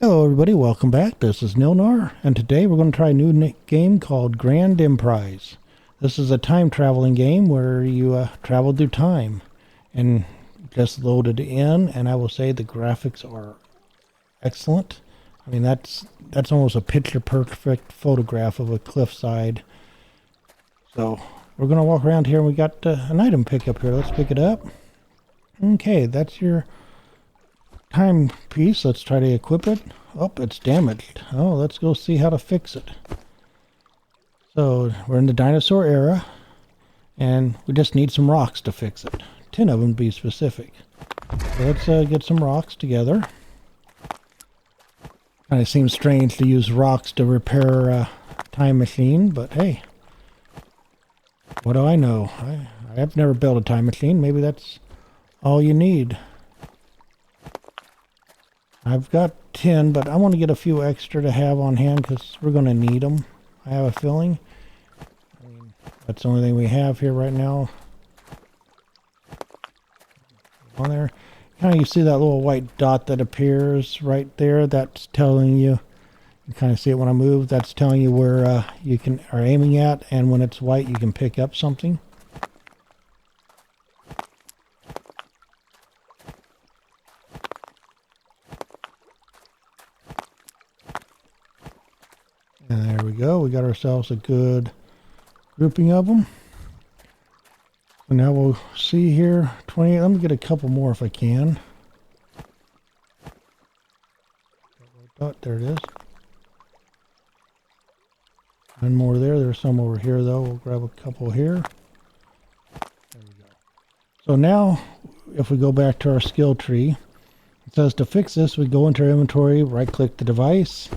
Hello everybody, welcome back. This is Nilnar, and today we're going to try a new game called Grand Emprise. This is a time traveling game where you travel through time, and just loaded in, and I will say the graphics are excellent. I mean, that's almost a picture perfect photograph of a cliffside. So we're going to walk around here, and we got an item pickup here. Let's pick it up. Okay, that's your timepiece. Let's try to equip it. Oh, it's damaged. Oh, let's go see how to fix it. So we're in the dinosaur era, and we just need some rocks to fix it. 10 of them to be specific. So let's get some rocks together. Kind of seems strange to use rocks to repair a time machine, but hey, what do I know? I've never built a time machine. Maybe that's all you need. I've got 10, but I want to get a few extra to have on hand because we're going to need them. I have a feeling. I mean, that's the only thing we have here right now. On there. Kind of you see that little white dot that appears right there. That's telling you, you kind of see it when I move. That's telling you where you are aiming at, and when it's white, you can pick up something. And there we go. We got ourselves a good grouping of them. So now we'll see here. 28. Let me get a couple more if I can. There it is. One more there. There's some over here though. We'll grab a couple here. There we go. So now, if we go back to our skill tree, it says to fix this, we go into our inventory, right-click the device,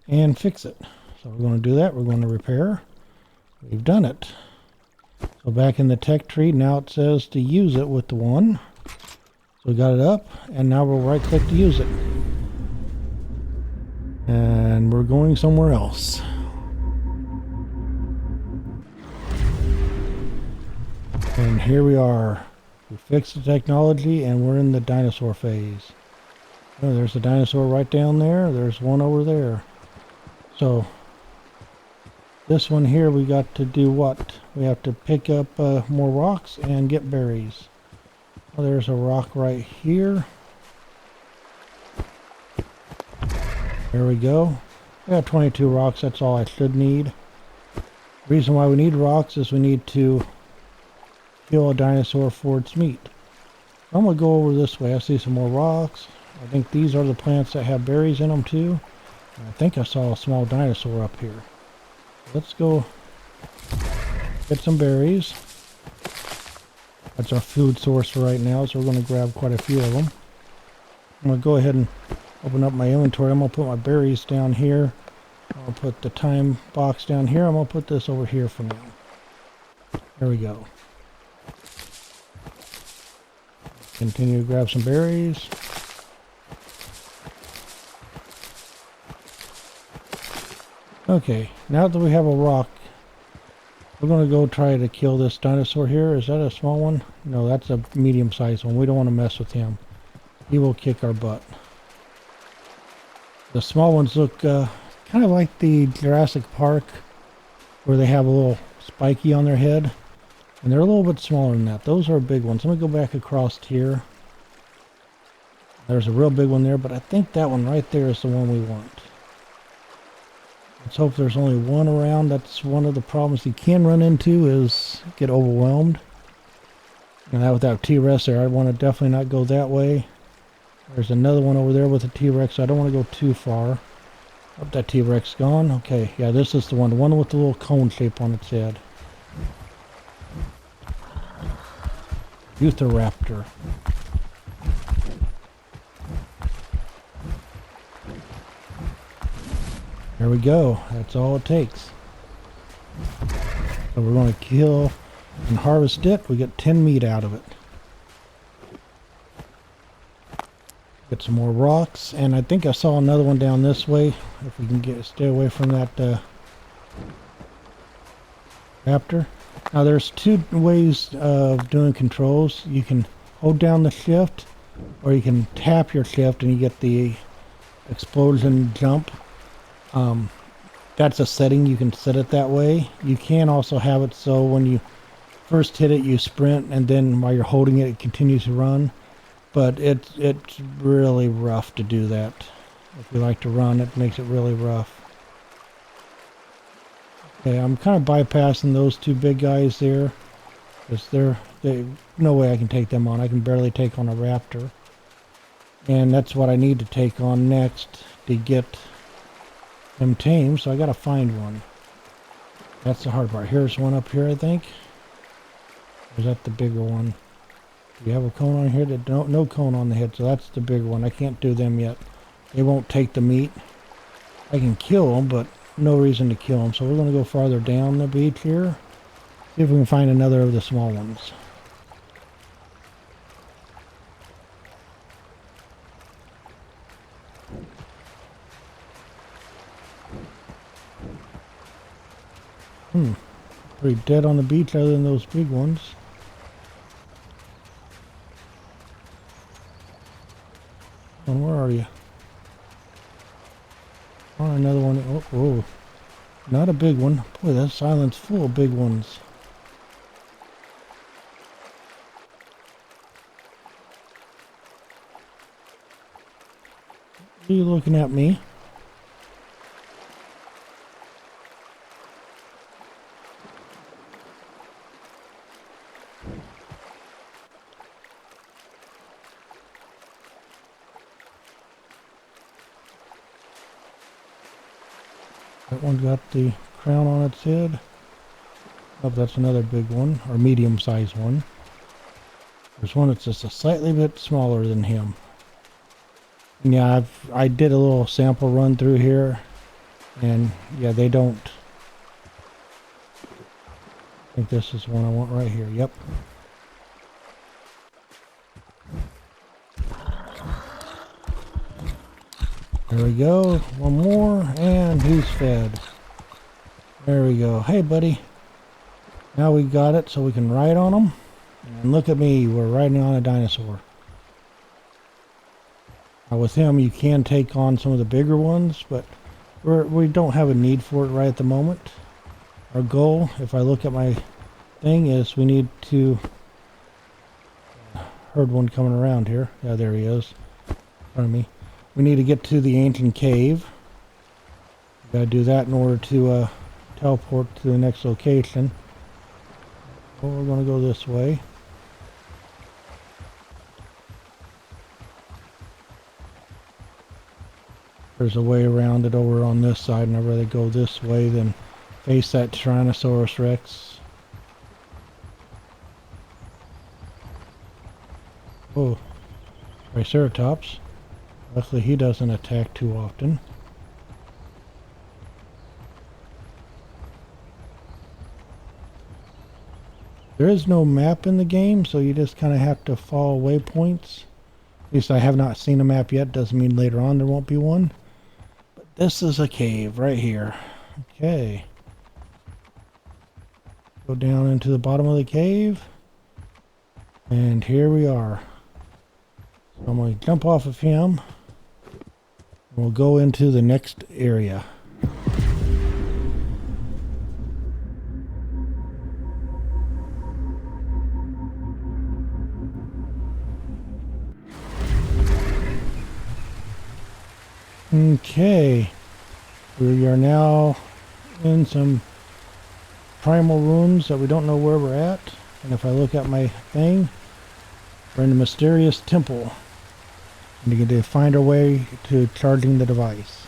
and fix it. So we're going to do that. We're going to repair. We've done it. So back in the tech tree, now it says to use it with the one. So we got it up, and now we'll right click to use it. And we're going somewhere else. And here we are. We fixed the technology, and we're in the dinosaur phase. Oh, there's a dinosaur right down there. There's one over there. So this one here, we got to do what? We have to pick up more rocks and get berries. Well, there's a rock right here. There we go. I got 22 rocks. That's all I should need. The reason why we need rocks is we need to kill a dinosaur for its meat. I'm going to go over this way. I see some more rocks. I think these are the plants that have berries in them too. And I think I saw a small dinosaur up here. Let's go get some berries. That's our food source for right now, so we're going to grab quite a few of them. I'm going to go ahead and open up my inventory. I'm going to put my berries down here. I'll put the time box down here. I'm going to put this over here for now. There we go. Continue to grab some berries. Okay, now that we have a rock, we're going to go try to kill this dinosaur here. Is that a small one? No, that's a medium-sized one. We don't want to mess with him. He will kick our butt. The small ones look kind of like the Jurassic Park, where they have a little spiky on their head. And they're a little bit smaller than that. Those are big ones. Let me go back across here. There's a real big one there, but I think that one right there is the one we want. Let's hope there's only one around. That's one of the problems you can run into, is get overwhelmed. And that without T-Rex there, I want to definitely not go that way. There's another one over there with a T-Rex, so I don't want to go too far. Oh, that T-Rex gone. Okay, yeah, this is the one with the little cone shape on its head. Raptor. There we go. That's all it takes. So we're going to kill and harvest it. We get 10 meat out of it. Get some more rocks, and I think I saw another one down this way. If we can stay away from that raptor. Now there's two ways of doing controls. You can hold down the shift, or you can tap your shift and you get the explosion jump. That's a setting. You can set it that way. You can also have it so when you first hit it, you sprint, and then while you're holding it, it continues to run. But it's really rough to do that. If you like to run, it makes it really rough. Okay, I'm kind of bypassing those two big guys there, because no way I can take them on. I can barely take on a raptor. And that's what I need to take on next to get them tamed, so I gotta find one. That's the hard part. Here's one up here, I think. Or is that the bigger one? Do you have a cone on here? No cone on the head, so that's the bigger one. I can't do them yet. They won't take the meat. I can kill them, but no reason to kill them. So we're going to go farther down the beach here. See if we can find another of the small ones. Pretty dead on the beach other than those big ones. And where are you? Oh, another one. Oh, whoa. Not a big one. Boy, this island's full of big ones. Are you looking at me? That one got the crown on its head. Oh, that's another big one, or medium-sized one. There's one that's just a slightly bit smaller than him. And yeah, I did a little sample run through here, and yeah, they don't. I think this is one I want right here. Yep. There we go. One more, and he's fed. There we go. Hey, buddy. Now we got it, so we can ride on them. And look at me, we're riding on a dinosaur. Now with him, you can take on some of the bigger ones, but we don't have a need for it right at the moment. Our goal, if I look at my thing, is we need to... heard one coming around here. Yeah, there he is. In front of me. We need to get to the ancient cave. We gotta do that in order to teleport to the next location. Well, we're gonna go this way. There's a way around it over on this side, and I'd rather go this way than face that Tyrannosaurus Rex. Oh, Triceratops. Luckily he doesn't attack too often. There is no map in the game, so you just kind of have to follow waypoints. At least I have not seen a map yet. Doesn't mean later on there won't be one. But this is a cave right here. Okay. Go down into the bottom of the cave. And here we are. So I'm going to jump off of him. And we'll go into the next area. Okay, we are now in some primal rooms that we don't know where we're at. And if I look at my thing, we're in a mysterious temple. And we get to find our way to charging the device.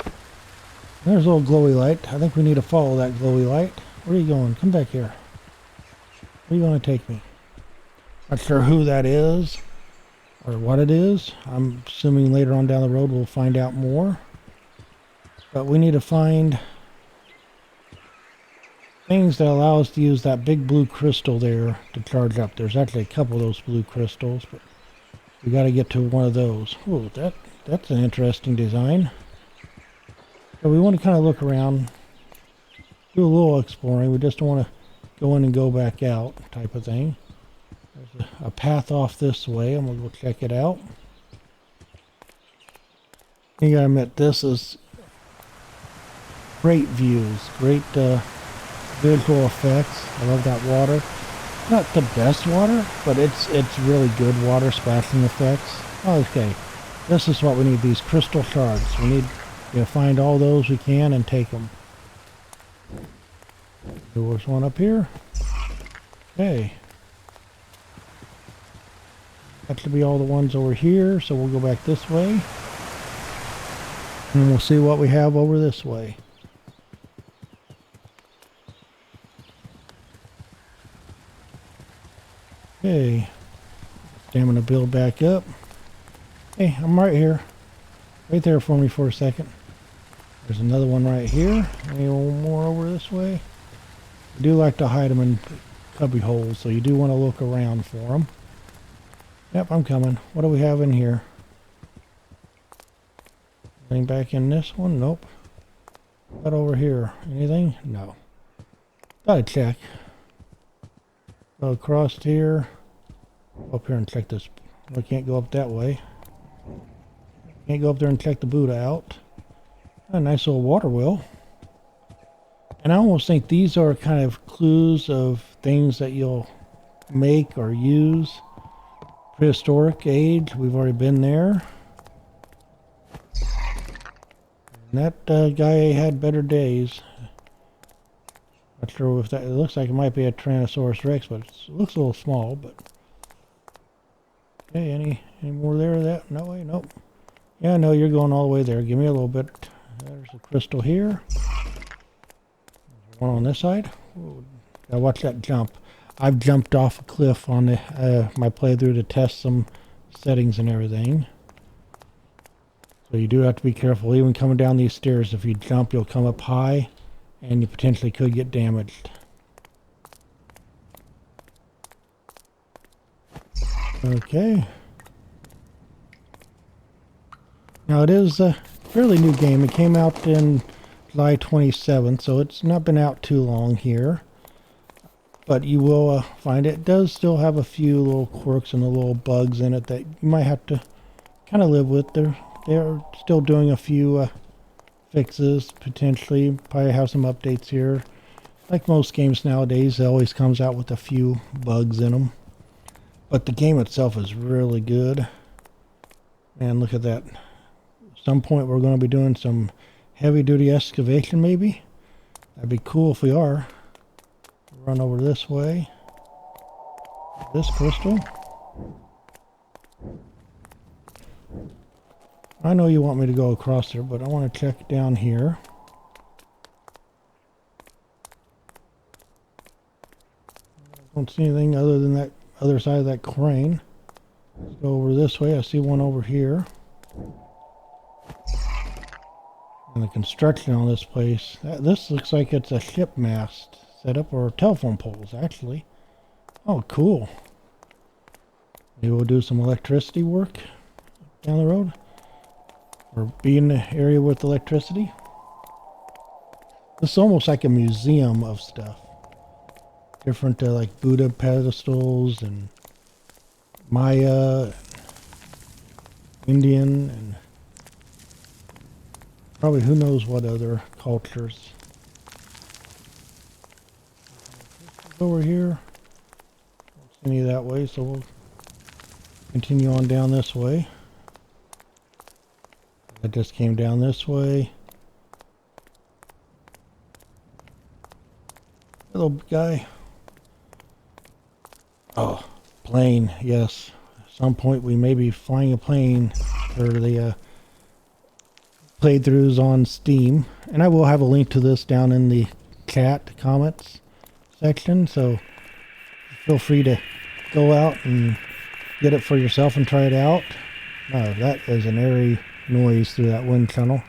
There's a little glowy light. I think we need to follow that glowy light. Where are you going? Come back here. Where are you going to take me? Not sure who that is or what it is. I'm assuming later on down the road we'll find out more. But we need to find things that allow us to use that big blue crystal there to charge up. There's actually a couple of those blue crystals, but we got to get to one of those. Oh, that's an interesting design. So we want to kind of look around, do a little exploring. We just don't want to go in and go back out type of thing. There's a path off this way, and we'll go check it out. You gotta admit, this is great views, great visual effects. I love that water. Not the best water, but it's really good water splashing effects. Okay, this is what we need, these crystal shards. We need to find all those we can and take them. There's one up here. Okay. That should be all the ones over here, so we'll go back this way. And we'll see what we have over this way. Okay. Stamina build back up. Hey, I'm right here. Wait there for me for a second. There's another one right here. Maybe one more over this way. I do like to hide them in cubby holes, so you do want to look around for them. Yep, I'm coming. What do we have in here? Anything back in this one? Nope. What over here? Anything? No. Gotta check. Go across here. Go up here and check this. I can't go up that way. Can't go up there and check the Buddha out. A nice little water wheel. And I almost think these are kind of clues of things that you'll make or use. Prehistoric age, we've already been there. And that guy had better days. Not sure if that, it looks like it might be a Tyrannosaurus Rex, but it looks a little small, but. Okay, any more there? That? No way? Nope. Yeah, no, you're going all the way there. Give me a little bit. There's a crystal here. There's one on this side. Ooh, gotta watch that jump. I've jumped off a cliff on the my playthrough to test some settings and everything. So you do have to be careful. Even coming down these stairs, if you jump, you'll come up high, and you potentially could get damaged. Okay. Now it is a fairly new game. It came out in July 27th, so it's not been out too long here. But you will find it does still have a few little quirks and the little bugs in it that you might have to kind of live with. They're still doing a few fixes, potentially. Probably have some updates here. Like most games nowadays, it always comes out with a few bugs in them. But the game itself is really good. And look at that. At some point we're going to be doing some heavy-duty excavation maybe. That'd be cool if we are. Run over this way. This crystal. I know you want me to go across there, but I want to check down here. Don't see anything other than that other side of that crane. Let's go over this way. I see one over here. And the construction on this place. This looks like it's a ship mast set up, or telephone poles actually. Oh, cool. Maybe we'll do some electricity work down the road. Or be in the area with electricity. This is almost like a museum of stuff. Different like Buddha pedestals and Maya, Indian, and probably who knows what other cultures. Over here, don't see any that way, so we'll continue on down this way. I just came down this way. Hello, guy. Oh, plane, yes. At some point we may be flying a plane for the playthroughs on Steam. And I will have a link to this down in the chat comments section, so feel free to go out and get it for yourself and try it out. Oh, that is an airy noise through that wind tunnel.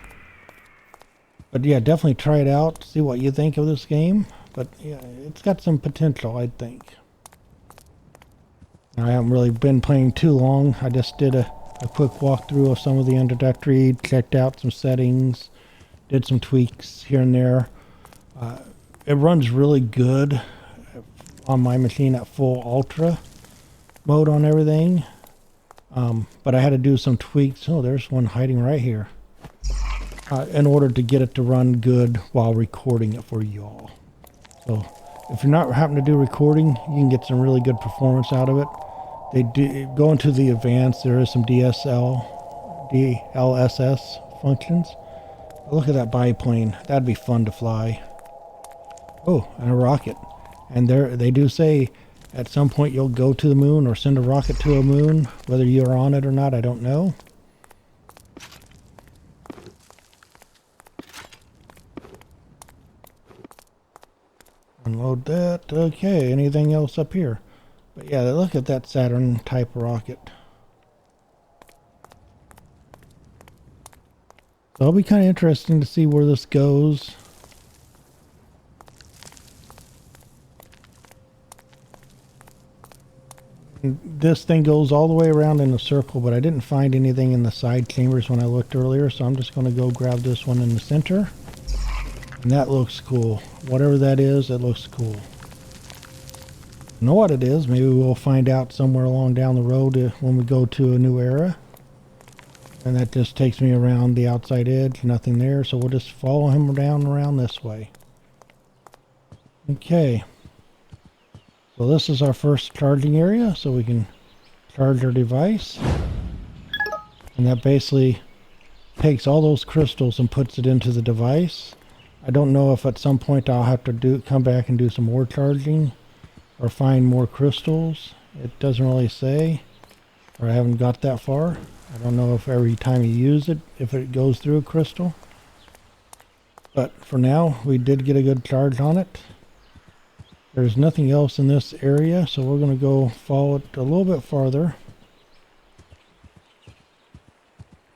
But yeah, definitely try it out, see what you think of this game. But yeah, it's got some potential, I think. I haven't really been playing too long. I just did a quick walkthrough of some of the introductory, checked out some settings, did some tweaks here and there. It runs really good on my machine at full ultra mode on everything. But I had to do some tweaks. Oh, there's one hiding right here. in order to get it to run good while recording it for you all. So if you're not having to do recording, you can get some really good performance out of it. They do go into the advanced. There is some DLSS functions. Look at that biplane. That'd be fun to fly. Oh, and a rocket. And they do say at some point you'll go to the moon or send a rocket to a moon. Whether you're on it or not, I don't know. Unload that. Okay, anything else up here? But yeah, look at that Saturn type rocket. So it'll be kind of interesting to see where this goes. And this thing goes all the way around in a circle, but I didn't find anything in the side chambers when I looked earlier, so I'm just going to go grab this one in the center. And that looks cool. Whatever that is, it looks cool. Know what it is? Maybe we'll find out somewhere along down the road when we go to a new era. And that just takes me around the outside edge, nothing there, so we'll just follow him down around this way. Okay. So this is our first charging area, so we can charge our device. And that basically takes all those crystals and puts it into the device. I don't know if at some point I'll have to come back and do some more charging or find more crystals. It doesn't really say, or I haven't got that far. I don't know if every time you use it, if it goes through a crystal. But for now, we did get a good charge on it. There's nothing else in this area, so we're going to go follow it a little bit farther.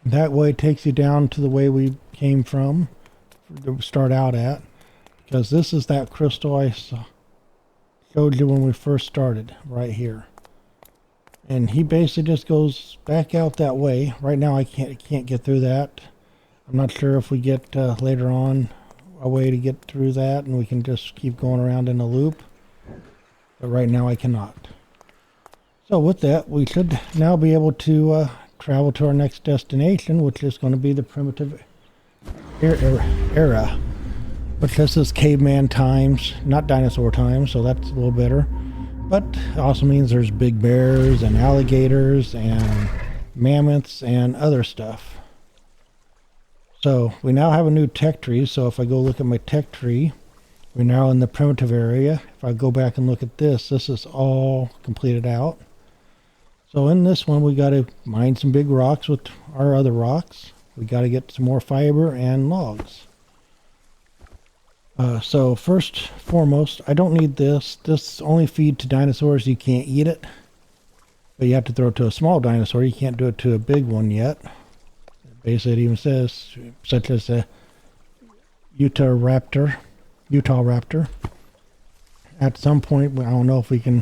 That way it takes you down to the way we came from, to start out at. Because this is that crystal I showed you when we first started, right here. And he basically just goes back out that way. Right now I can't get through that. I'm not sure if we get later on a way to get through that and we can just keep going around in a loop. But right now I cannot. So with that, we should now be able to travel to our next destination, which is going to be the primitive era. Which this is caveman times, not dinosaur times, so that's a little better. But it also means there's big bears and alligators and mammoths and other stuff. So we now have a new tech tree. So if I go look at my tech tree, we're now in the primitive area. If I go back and look at this is all completed out. So in this one, we got to mine some big rocks with our other rocks. We got to get some more fiber and logs. So first, foremost, I don't need this. This only feed to dinosaurs. You can't eat it. But you have to throw it to a small dinosaur. You can't do it to a big one yet. Basically, it even says, such as a Utah raptor. At some point, I don't know if we can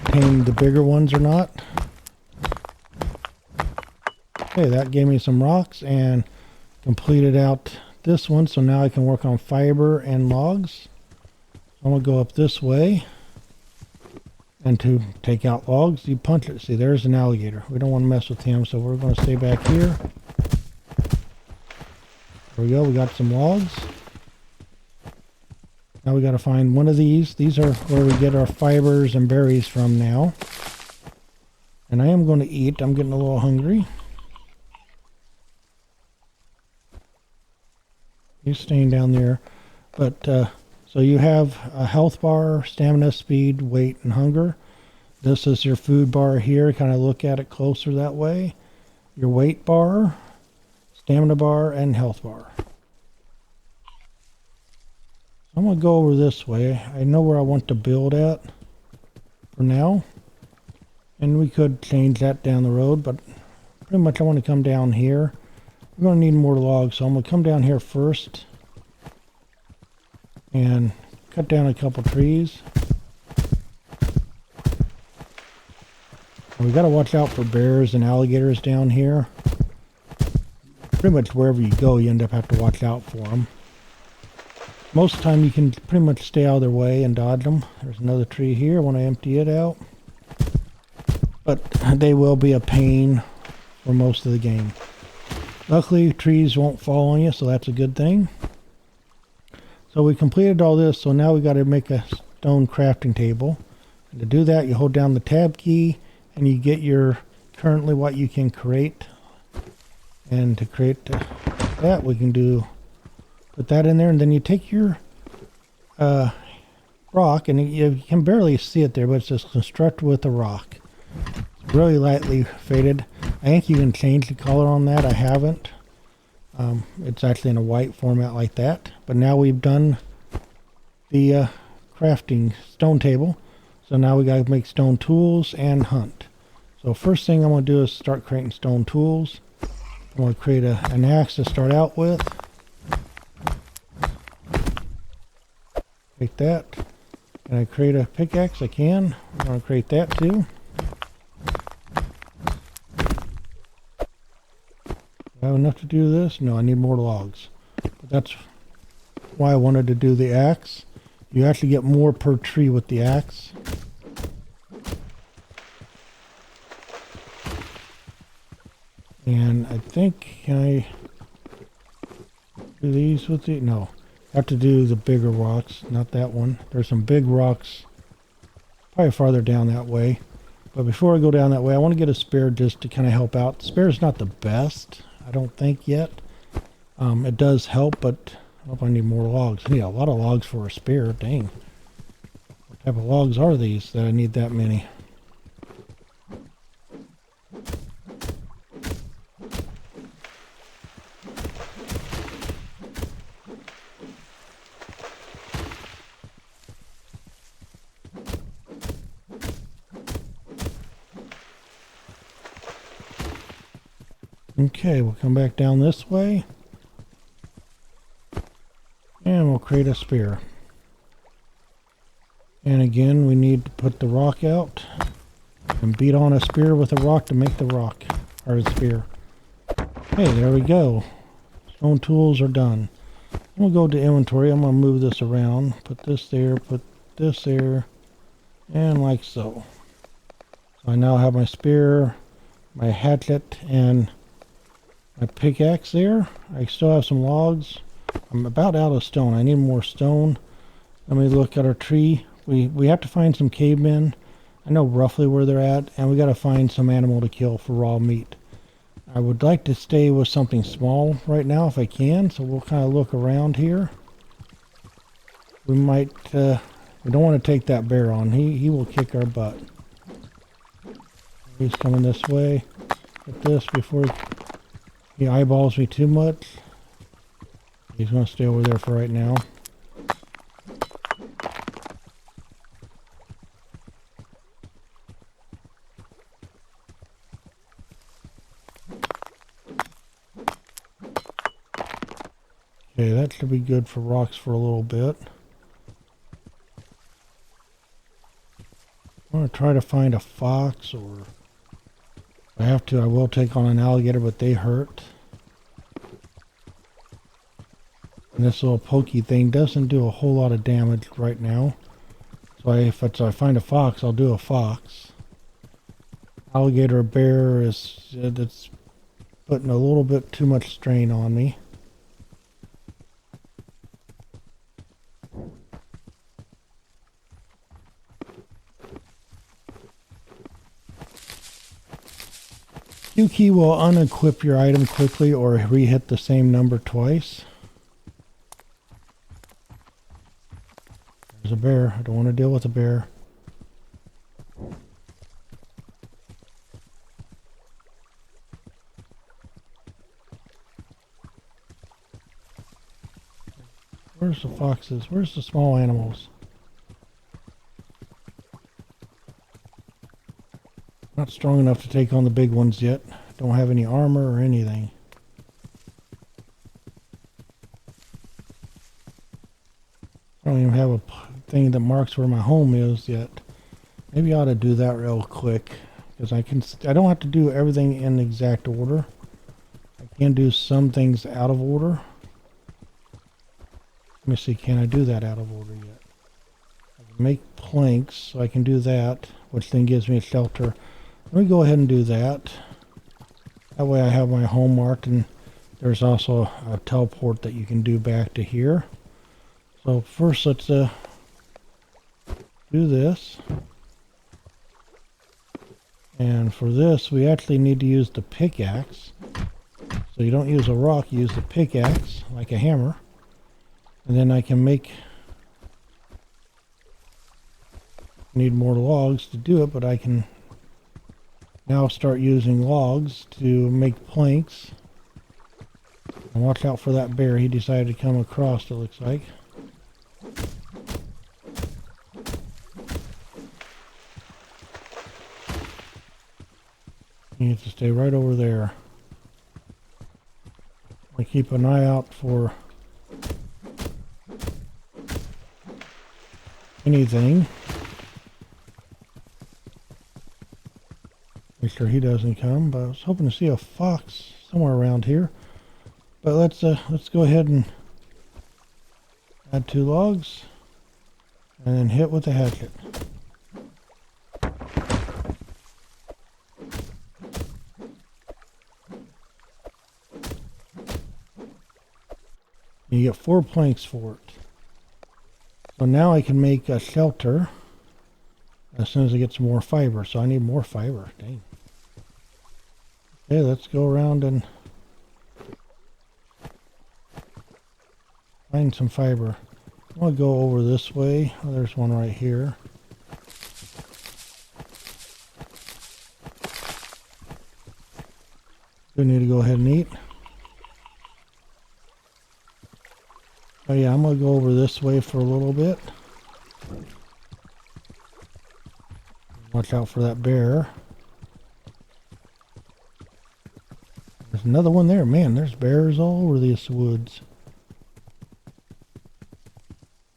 tame the bigger ones or not. Okay, that gave me some rocks and completed out this one, so now I can work on fiber and logs. I'm going to go up this way, and to take out logs, you punch it. See, there's an alligator. We don't want to mess with him, so we're going to stay back here. There we go, we got some logs. Now we got to find one of these. These are where we get our fibers and berries from now. And I am going to eat. I'm getting a little hungry. He's staying down there. But so you have a health bar, stamina, speed, weight, and hunger. This is your food bar here. Kind of look at it closer that way. Your weight bar, stamina bar, and health bar. I'm going to go over this way. I know where I want to build at for now. And we could change that down the road, but pretty much I want to come down here. We're going to need more logs, so I'm going to come down here first and cut down a couple trees. We got to watch out for bears and alligators down here. Pretty much wherever you go, you end up having to watch out for them. Most of the time you can pretty much stay out of their way and dodge them. There's another tree here. I want to empty it out. But they will be a pain for most of the game. Luckily, trees won't fall on you, so that's a good thing. So we completed all this, so now we got to make a stone crafting table. And to do that, you hold down the tab key, and you get your currently what you can create. And to create that, we can put that in there, and then you take your rock, and you can barely see it there, but it's just constructed with a rock. It's really lightly faded. I think you can change the color on that. I haven't. It's actually in a white format like that. But now we've done the crafting stone table. So now we got to make stone tools and hunt. So first thing I'm going to do is start creating stone tools. I'm going to create an axe to start out with. Take that. Can I create a pickaxe? I can. I'm going to create that too. Do I have enough to do this? No, I need more logs. But that's why I wanted to do the axe. You actually get more per tree with the axe. And I think, can I do these with the, no. I have to do the bigger rocks, not that one. There's some big rocks probably farther down that way. But before I go down that way, I want to get a spear just to kind of help out. The spear is not the best, I don't think yet. It does help, but I don't know if I need more logs. I need a lot of logs for a spear, dang. What type of logs are these that I need that many? Okay, we'll come back down this way. And we'll create a spear. And again, we need to put the rock out and beat on a spear with a rock to make the rock, or the spear. Hey, there we go. Stone tools are done. We'll go to inventory. I'm going to move this around. Put this there, and like so. So I now have my spear, my hatchet, and my pickaxe there. I still have some logs. I'm about out of stone. I need more stone. Let me look at our tree. We have to find some cavemen. I know roughly where they're at, and we got to find some animal to kill for raw meat. I would like to stay with something small right now if I can, so we'll kind of look around here. We might, we don't want to take that bear on. He will kick our butt. He's coming this way. Get this before he eyeballs me too much. He's going to stay over there for right now. Okay, that should be good for rocks for a little bit. I'm going to try to find a fox, or if I have to, I will take on an alligator, but they hurt. And this little pokey thing doesn't do a whole lot of damage right now. So if I find a fox, I'll do a fox. Alligator or bear it's putting a little bit too much strain on me. Q key will unequip your item quickly or re-hit the same number twice. There's a bear. I don't want to deal with a bear. Where's the foxes? Where's the small animals? Not strong enough to take on the big ones yet. Don't have any armor or anything. I don't even have a thing that marks where my home is yet. Maybe I ought to do that real quick, because I don't have to do everything in exact order. I can do some things out of order. Let me see, can I do that out of order yet? I can make planks, so I can do that, which then gives me a shelter. Let me go ahead and do that. That way I have my home marked, and there's also a teleport that you can do back to here. So first let's do this. And for this we actually need to use the pickaxe. So you don't use a rock, you use the pickaxe like a hammer. And then I can need more logs to do it, but I can now start using logs to make planks. And watch out for that bear. He decided to come across, it looks like. You need to stay right over there. I keep an eye out for anything. Make sure he doesn't come, but I was hoping to see a fox somewhere around here. But let's go ahead and add 2 logs and then hit with the hatchet. You get 4 planks for it. So now I can make a shelter as soon as I get some more fiber. So I need more fiber. Dang. Okay, let's go around and find some fiber. I'm going to go over this way. Oh, there's one right here. We need to go ahead and eat. Oh yeah, I'm going to go over this way for a little bit. Watch out for that bear. There's another one there. Man, there's bears all over these woods.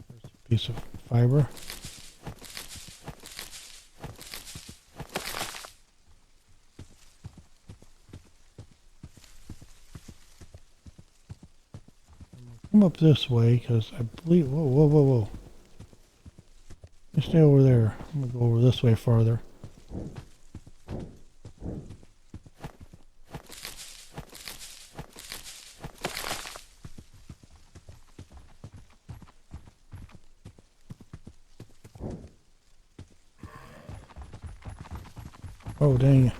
There's a piece of fiber. Come up this way because I believe. Whoa, whoa, whoa, whoa. You stay over there. I'm going to go over this way farther. Oh, dang it.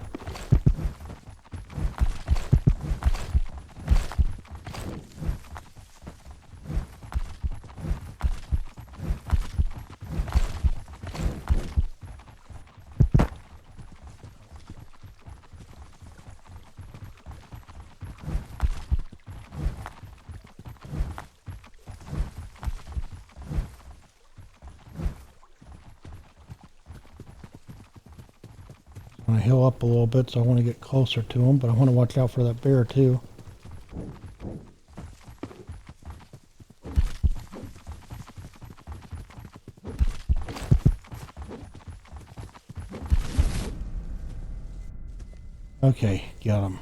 I want to heal up a little bit, so I want to get closer to him, but I want to watch out for that bear too. Okay, got him.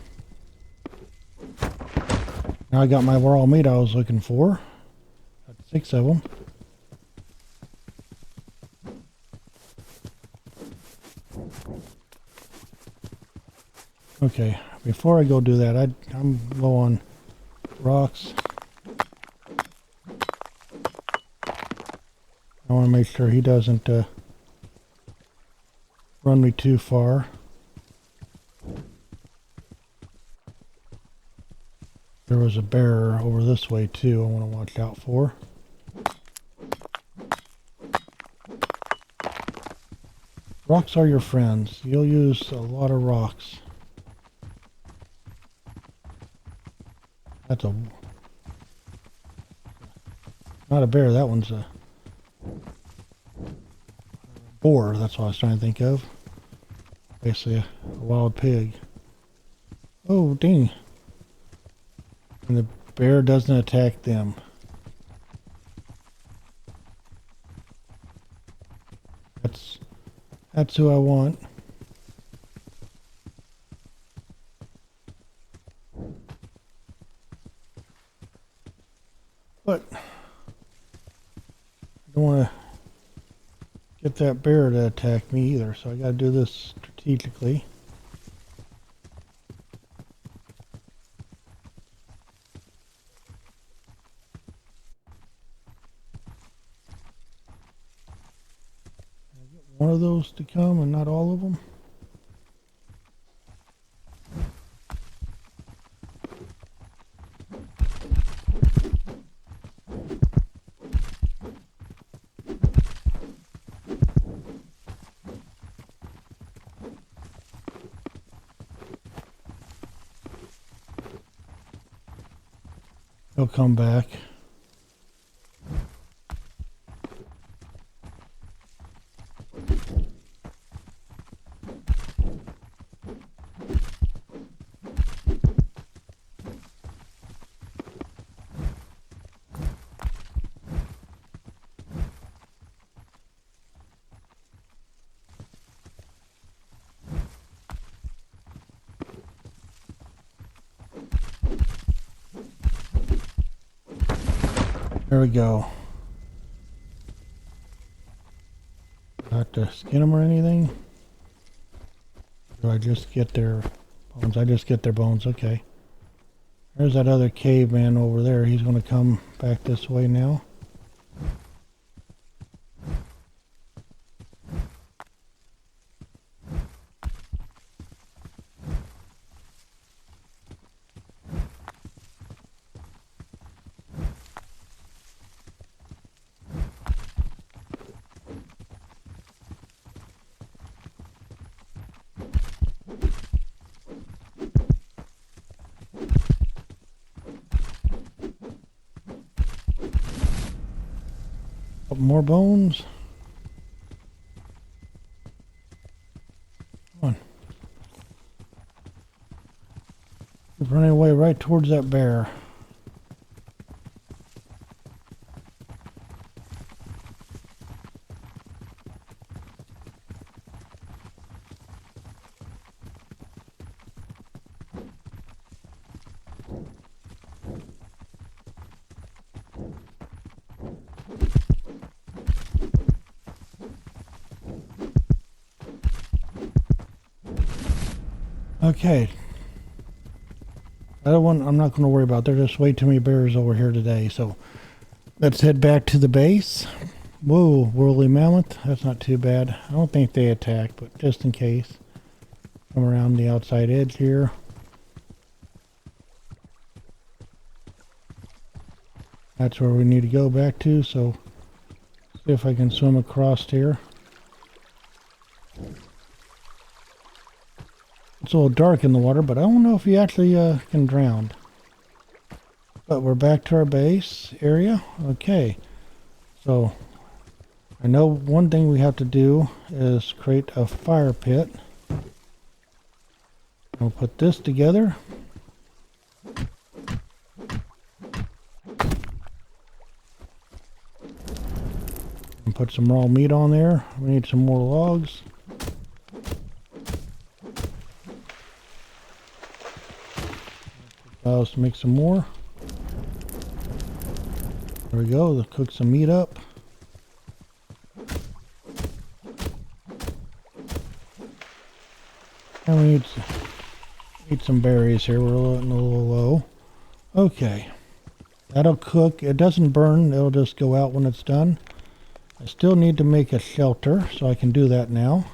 Now I got my raw meat I was looking for. Got 6 of them. Okay, before I go do that, I'm low on rocks. I want to make sure he doesn't run me too far. There was a bear over this way too I want to watch out for. Rocks are your friends. You'll use a lot of rocks. That's not a bear, that one's a boar, that's what I was trying to think of. Basically a wild pig. Oh, dang. And the bear doesn't attack them. That's who I want. But I don't want to get that bear to attack me either, so I got to do this strategically. one of those to come and not all of them. He'll come back. There we go. Not to skin them or anything. Do I just get their bones? I just get their bones, okay. There's that other caveman over there. He's going to come back this way now. Couple more bones. Come on. He's running away right towards that bear. Okay. That one I'm not going to worry about. There's just way too many bears over here today. So let's head back to the base. Whoa, woolly mammoth. That's not too bad. I don't think they attack, but just in case. Come around the outside edge here. That's where we need to go back to. So see if I can swim across here. It's a little dark in the water, but I don't know if you actually can drown. But we're back to our base area. Okay. So I know one thing we have to do is create a fire pit. We'll put this together. And put some raw meat on there. We need some more logs. Allow us to make some more. There we go. Let's cook some meat up. And we need some berries here. We're getting a little low. Okay. That'll cook. It doesn't burn. It'll just go out when it's done. I still need to make a shelter, so I can do that now.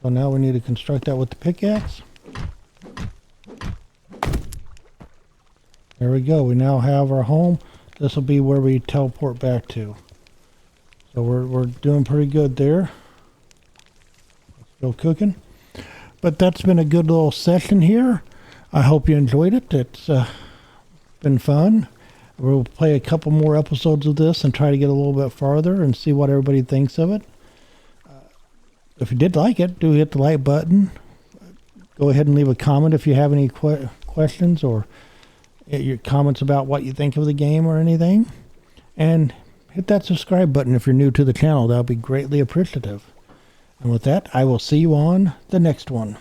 So now we need to construct that with the pickaxe. There we go. We now have our home. This will be where we teleport back to. So we're doing pretty good there. Still cooking. But that's been a good little session here. I hope you enjoyed it. It's been fun. We'll play a couple more episodes of this and try to get a little bit farther and see what everybody thinks of it. If you did like it, do hit the like button. Go ahead and leave a comment if you have any questions or your comments about what you think of the game or anything. And hit that subscribe button if you're new to the channel. That would be greatly appreciative. And with that, I will see you on the next one.